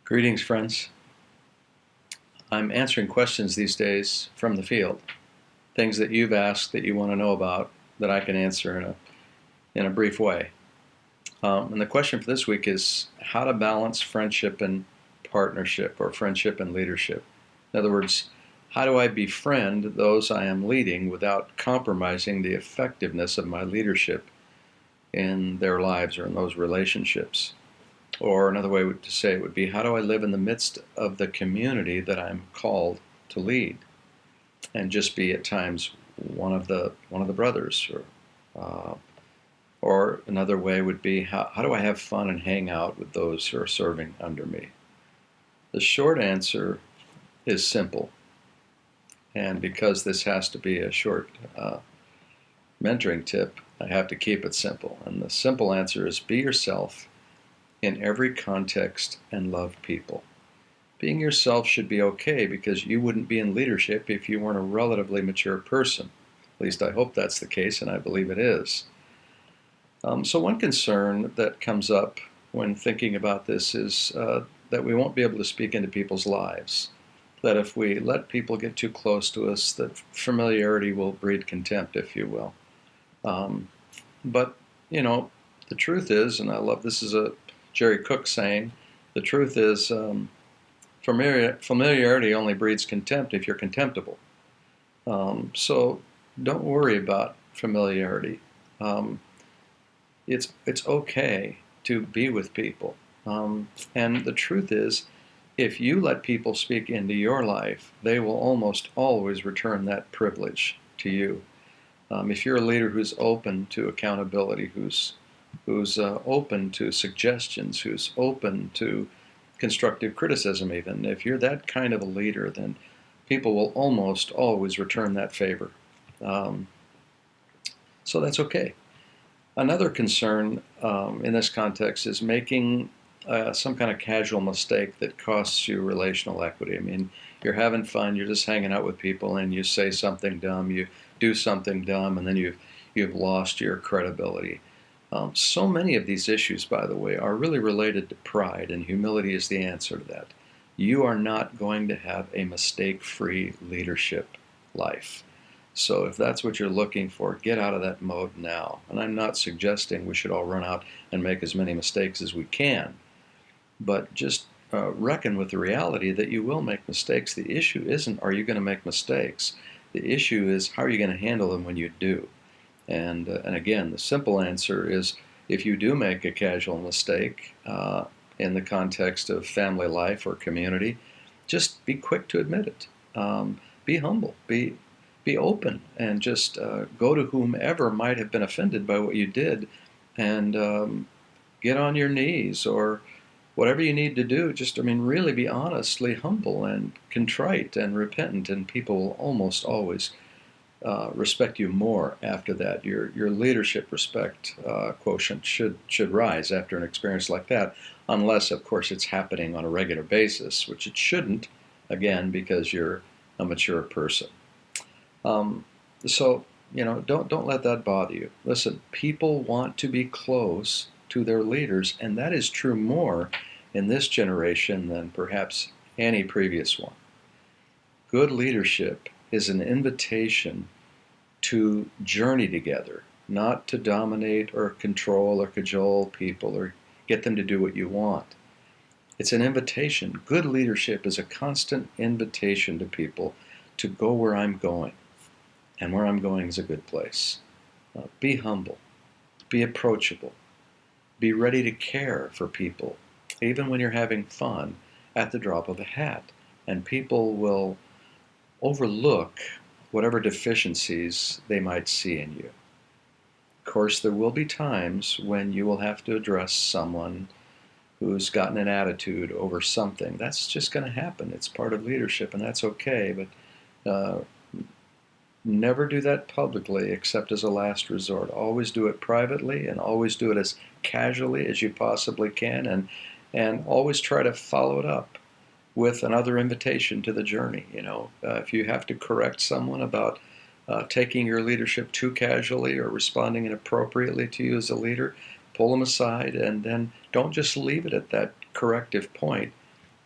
Greetings, friends. I'm answering questions these days from the field, things that you've asked that you want to know about that I can answer in a brief way. And the question for this week is how to balance friendship and partnership, or friendship and leadership. In other words, how do I befriend those I am leading without compromising the effectiveness of my leadership in their lives or in those relationships? Or another way to say it would be, how do I live in the midst of the community that I'm called to lead, and just be at times one of the brothers? Or another way would be, how do I have fun and hang out with those who are serving under me? The short answer is simple, and because this has to be a short mentoring tip, I have to keep it simple. And the simple answer is be yourself in every context and love people. Being yourself should be okay, because you wouldn't be in leadership if you weren't a relatively mature person. At least I hope that's the case, and I believe it is. So one concern that comes up when thinking about this is that we won't be able to speak into people's lives. That if we let people get too close to us, that familiarity will breed contempt, if you will. But, the truth is, and I love this is a Jerry Cook saying, the truth is familiarity only breeds contempt if you're contemptible. So don't worry about familiarity. It's okay to be with people. And the truth is, if you let people speak into your life, they will almost always return that privilege to you. If you're a leader who's open to accountability, who's open to suggestions, who's open to constructive criticism even, if you're that kind of a leader, then people will almost always return that favor. So that's okay. Another concern in this context is making some kind of casual mistake that costs you relational equity. I mean, you're having fun, you're just hanging out with people, and you say something dumb, you do something dumb, and then you've lost your credibility. So many of these issues, by the way, are really related to pride, and humility is the answer to that. You are not going to have a mistake-free leadership life. So if that's what you're looking for, get out of that mode now. And I'm not suggesting we should all run out and make as many mistakes as we can, but just reckon with the reality that you will make mistakes. The issue isn't, are you going to make mistakes? The issue is, how are you going to handle them when you do? And again, the simple answer is, if you do make a casual mistake in the context of family life or community, just be quick to admit it. Be humble. Be open, and just go to whomever might have been offended by what you did, and get on your knees, or whatever you need to do. Just, really be honestly humble and contrite and repentant, and people will almost always respect you more after that. Your leadership respect quotient should rise after an experience like that, unless, of course, it's happening on a regular basis, which it shouldn't, again, because you're a mature person. So, don't let that bother you. Listen, people want to be close to their leaders, and that is true more in this generation than perhaps any previous one. Good leadership is an invitation to journey together, not to dominate or control or cajole people or get them to do what you want. It's an invitation. Good leadership is a constant invitation to people to go where I'm going. And where I'm going is a good place. Be humble. Be approachable. Be ready to care for people, even when you're having fun, at the drop of a hat. And people will overlook whatever deficiencies they might see in you. Of course, there will be times when you will have to address someone who's gotten an attitude over something. That's just going to happen. It's part of leadership, and that's okay. But never do that publicly except as a last resort. Always do it privately, and always do it as casually as you possibly can, and always try to follow it up with another invitation to the journey. If you have to correct someone about taking your leadership too casually or responding inappropriately to you as a leader, pull them aside, and then don't just leave it at that corrective point.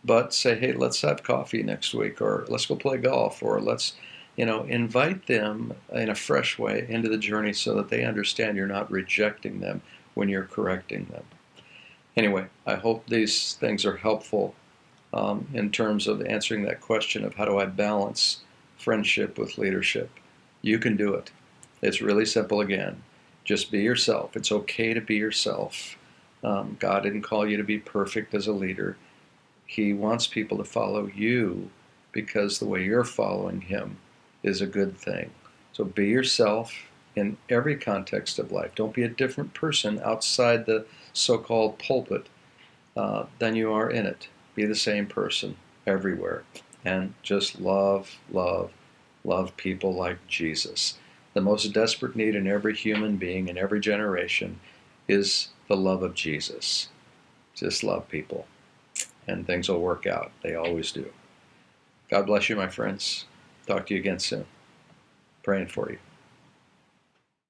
but say, hey, let's have coffee next week, or let's go play golf, or let's, invite them in a fresh way into the journey so that they understand you're not rejecting them when you're correcting them. Anyway, I hope these things are helpful in terms of answering that question of how do I balance friendship with leadership. You can do it. It's really simple again. Just be yourself. It's okay to be yourself. God didn't call you to be perfect as a leader. He wants people to follow you because the way you're following him is a good thing. So be yourself in every context of life. Don't be a different person outside the so-called pulpit than you are in it. Be the same person everywhere. And just love, love, love people like Jesus. The most desperate need in every human being in every generation is the love of Jesus. Just love people, and things will work out. They always do. God bless you, my friends. Talk to you again soon. Praying for you.